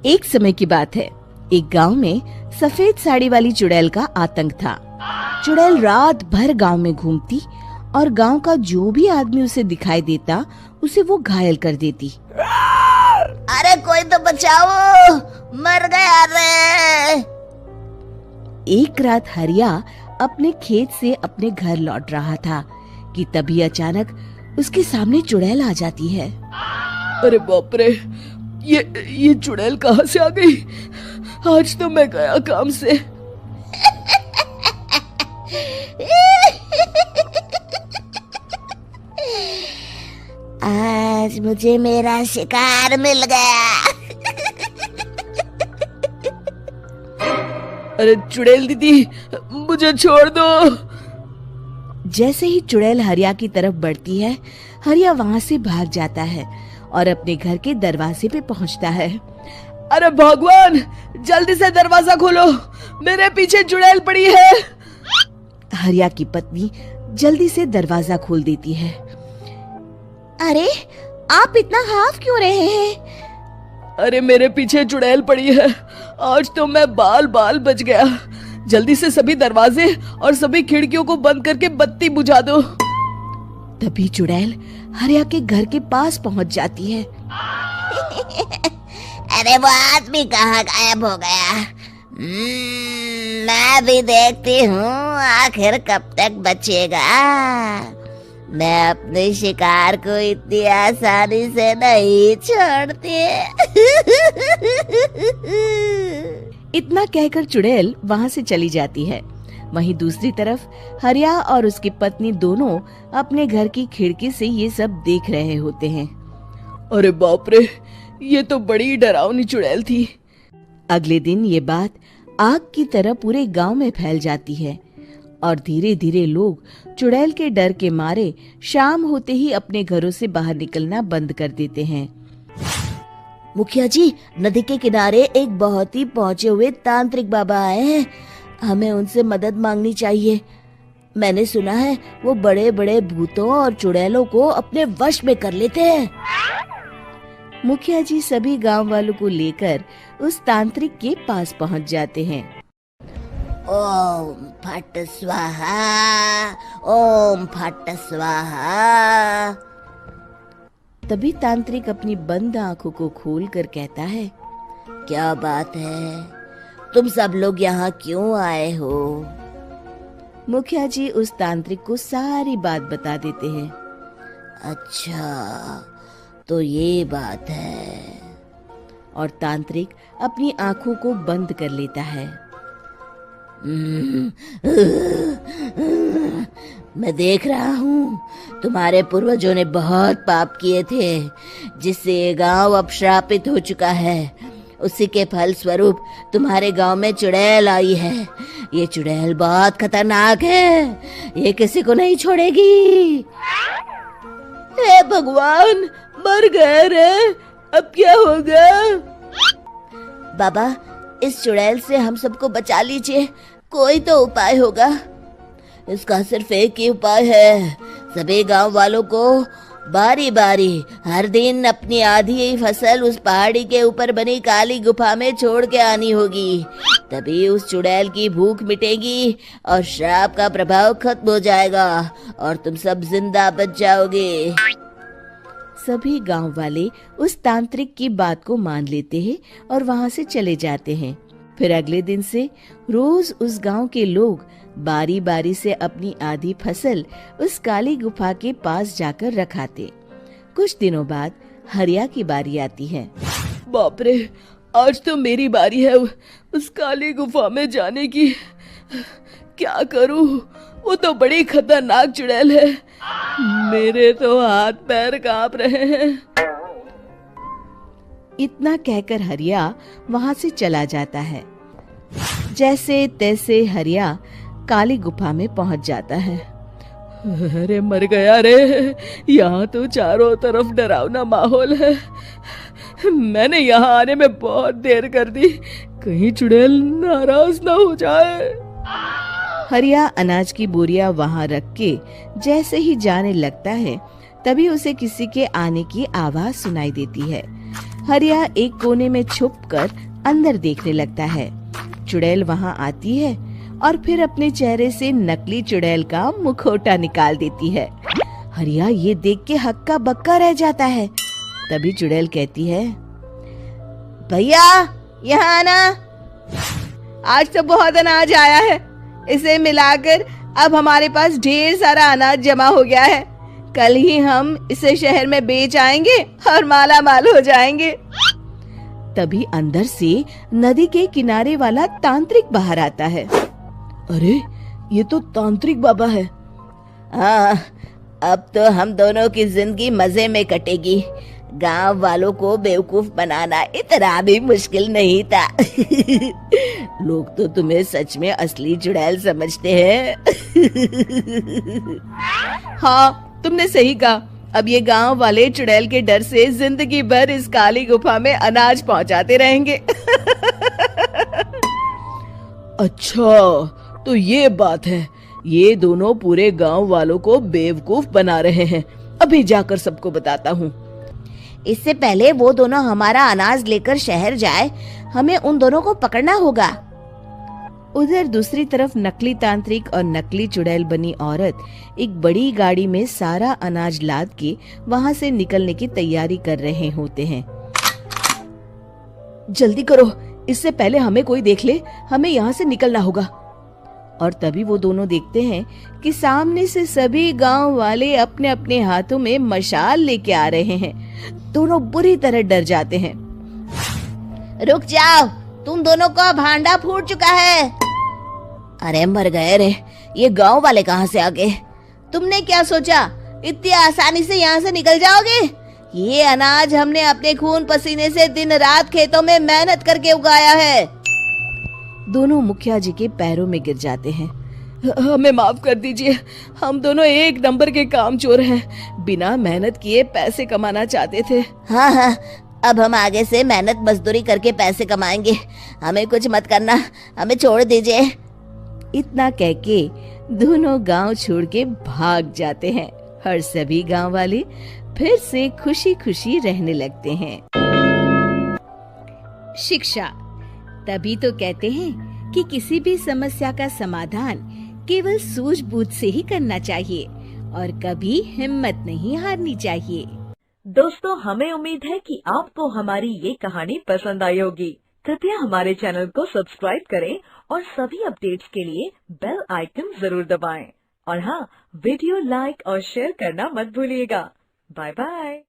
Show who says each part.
Speaker 1: एक समय की बात है। एक गांव में सफेद साड़ी वाली चुड़ैल का आतंक था। चुड़ैल रात भर गांव में घूमती और गांव का जो भी आदमी उसे दिखाई देता उसे वो घायल कर देती।
Speaker 2: अरे कोई तो बचाओ, मर गया रे।
Speaker 1: एक रात हरिया अपने खेत से अपने घर लौट रहा था कि तभी अचानक उसके सामने चुड़ैल आ जाती है।
Speaker 3: अरे बाप रे, ये चुड़ैल कहाँ से आ गई? आज तो मैं गया काम से।
Speaker 2: आज मुझे मेरा शिकार मिल गया।
Speaker 3: अरे चुड़ैल दीदी, मुझे छोड़ दो।
Speaker 1: जैसे ही चुड़ैल हरिया की तरफ बढ़ती है, हरिया वहाँ से भाग जाता है और अपने घर के दरवाजे पे पहुँचता है।
Speaker 3: अरे भगवान, जल्दी से दरवाजा खोलो, मेरे पीछे चुड़ैल पड़ी है।
Speaker 1: हरिया की पत्नी जल्दी से दरवाजा खोल देती है।
Speaker 2: अरे आप इतना हाफ क्यों रहे हैं?
Speaker 3: अरे मेरे पीछे चुड़ैल पड़ी है, आज तो मैं बाल बाल बच गया। जल्दी से सभी दरवाजे और सभी खिड़कियों को बंद करके बत्ती बुझा दो।
Speaker 1: तभी चुड़ैल हरिया के घर के पास पहुंच जाती है।
Speaker 2: अरे वो आदमी कहाँ गायब हो गया? मैं भी देखती हूँ आखिर कब तक बचेगा। मैं अपने शिकार को इतनी आसानी से नहीं छोड़ती।
Speaker 1: इतना कहकर चुड़ैल वहाँ से चली जाती है। वहीं दूसरी तरफ हरिया और उसकी पत्नी दोनों अपने घर की खिड़की से ये सब देख रहे होते हैं।
Speaker 3: अरे बाप रे, ये तो बड़ी डरावनी चुड़ैल थी।
Speaker 1: अगले दिन ये बात आग की तरह पूरे गांव में फैल जाती है और धीरे धीरे लोग चुड़ैल के डर के मारे शाम होते ही अपने घरों से बाहर निकलना बंद कर देते हैं।
Speaker 2: मुखिया जी, नदी के किनारे एक बहुत ही पहुंचे हुए तांत्रिक बाबा आए हैं, हमें उनसे मदद मांगनी चाहिए। मैंने सुना है वो बड़े बड़े भूतों और चुड़ैलों को अपने वश में कर लेते हैं।
Speaker 1: मुखिया जी सभी गांव वालों को लेकर उस तांत्रिक के पास पहुंच जाते हैं।
Speaker 2: ओम फट स्वाहा, ओम फट स्वाहा।
Speaker 1: तभी तांत्रिक अपनी बंद आंखों को खोलकर कहता है,
Speaker 2: क्या बात है, तुम सब लोग यहाँ क्यों आए हो?
Speaker 1: मुखिया जी उस तांत्रिक को सारी बात बता देते हैं।
Speaker 2: अच्छा, तो ये बात है।
Speaker 1: और तांत्रिक अपनी आंखों को बंद कर लेता है।
Speaker 2: मैं देख रहा हूँ तुम्हारे पूर्वजों ने बहुत पाप किए थे, जिससे ये गांव अब श्रापित हो चुका है। उसी के फल स्वरूप तुम्हारे गांव में चुड़ैल आई है। ये चुड़ैल बहुत खतरनाक है, ये किसी को नहीं छोड़ेगी।
Speaker 3: हे भगवान, मर गए रे, अब क्या होगा?
Speaker 2: बाबा, इस चुड़ैल से हम सबको बचा लीजिए, कोई तो उपाय होगा। इसका सिर्फ एक ही उपाय है, सभी गांव वालों को बारी बारी हर दिन अपनी आधी फसल उस पहाड़ी के ऊपर बनी काली गुफा में छोड़ के आनी होगी। तभी उस चुड़ैल की भूख मिटेगी और श्राप का प्रभाव खत्म हो जाएगा और तुम सब जिंदा बच जाओगे।
Speaker 1: सभी गांव वाले उस तांत्रिक की बात को मान लेते हैं और वहां से चले जाते हैं। फिर अगले दिन से रोज उस गांव के लोग बारी बारी से अपनी आधी फसल उस काली गुफा के पास जाकर रखाते। कुछ दिनों बाद हरिया की बारी आती है।
Speaker 3: बाप रे, आज तो मेरी बारी है उस काली गुफा में जाने की। क्या करूं, वो तो बड़ी खतरनाक चुड़ैल है। मेरे तो हाथ पैर कांप रहे हैं।
Speaker 1: इतना कहकर हरिया वहां से चला जाता है। जैसे तैसे हरिया काली गुफा में पहुंच जाता है।
Speaker 3: अरे मर गया रे, यहाँ तो चारों तरफ डरावना माहौल है। मैंने यहाँ आने में बहुत देर कर दी, कहीं चुड़ैल नाराज ना हो जाए।
Speaker 1: हरिया अनाज की बोरियां वहां रख के जैसे ही जाने लगता है, तभी उसे किसी के आने की आवाज सुनाई देती है। हरिया एक कोने में छुपकर अंदर देखने लगता है। चुड़ैल वहाँ आती है और फिर अपने चेहरे से नकली चुड़ैल का मुखौटा निकाल देती है। हरिया ये देख के हक्का बक्का रह जाता है। तभी चुड़ैल कहती है,
Speaker 2: भैया यहाँ आना।
Speaker 3: आज तो बहुत अनाज आया है, इसे मिलाकर अब हमारे पास ढेर सारा अनाज जमा हो गया है। कल ही हम इसे शहर में बेच आएंगे और माला माल हो जाएंगे।
Speaker 1: तभी अंदर से नदी के किनारे वाला तांत्रिक बाहर आता है।
Speaker 3: अरे ये तो तांत्रिक बाबा है।
Speaker 2: हाँ, अब तो हम दोनों की जिंदगी मजे में कटेगी। गांव वालों को बेवकूफ बनाना इतना भी मुश्किल नहीं था। लोग तो तुम्हें सच में असली चुड़ैल समझते हैं।
Speaker 3: हाँ, तुमने सही कहा। अब ये गांव वाले चुड़ैल के डर से जिंदगी भर इस काली गुफा में अनाज पहुंचाते रहेंगे। अच्छा, तो ये बात है। ये दोनों पूरे गांव वालों को बेवकूफ बना रहे हैं। अभी जाकर सबको बताता हूँ।
Speaker 2: इससे पहले वो दोनों हमारा अनाज लेकर शहर जाए, हमें उन दोनों को पकड़ना होगा।
Speaker 1: उधर दूसरी तरफ नकली तांत्रिक और नकली चुड़ैल बनी औरत एक बड़ी गाड़ी में सारा अनाज लाद के वहाँ से निकलने की तैयारी कर रहे होते हैं।
Speaker 3: जल्दी करो, इससे पहले हमें कोई देख ले। हमें यहाँ से निकलना होगा।
Speaker 1: और तभी वो दोनों देखते हैं कि सामने से सभी गांव वाले अपने अपने हाथों में मशाल लेके आ रहे हैं। दोनों बुरी तरह डर जाते हैं।
Speaker 2: रुक जाओ, तुम दोनों का भांडा फूट चुका है। अरे मर गए रे, ये गांव वाले कहाँ से आ गए? तुमने क्या सोचा इतनी आसानी से यहाँ से निकल जाओगे? ये अनाज हमने अपने खून पसीने से दिन रात खेतों में मेहनत करके उगाया है।
Speaker 1: दोनों मुखिया जी के पैरों में गिर जाते हैं।
Speaker 3: हमें माफ कर दीजिए, हम दोनों एक नंबर के कामचोर हैं। बिना मेहनत किए पैसे कमाना चाहते थे।
Speaker 2: हाँ, अब हम आगे से मेहनत मजदूरी करके पैसे कमाएंगे। हमें कुछ मत करना, हमें छोड़ दीजिए।
Speaker 1: इतना कह के दोनों गांव छोड़ के भाग जाते हैं और सभी गांव वाले फिर से खुशी खुशी रहने लगते हैं। शिक्षा तभी तो कहते हैं कि किसी भी समस्या का समाधान केवल सूझबूझ से ही करना चाहिए और कभी हिम्मत नहीं हारनी चाहिए।
Speaker 4: दोस्तों, हमें उम्मीद है कि आपको हमारी ये कहानी पसंद आई होगी। कृपया हमारे चैनल को सब्सक्राइब करें और सभी अपडेट्स के लिए बेल आइकन जरूर दबाएं। और हाँ, वीडियो लाइक और शेयर करना मत भूलिएगा। Bye bye.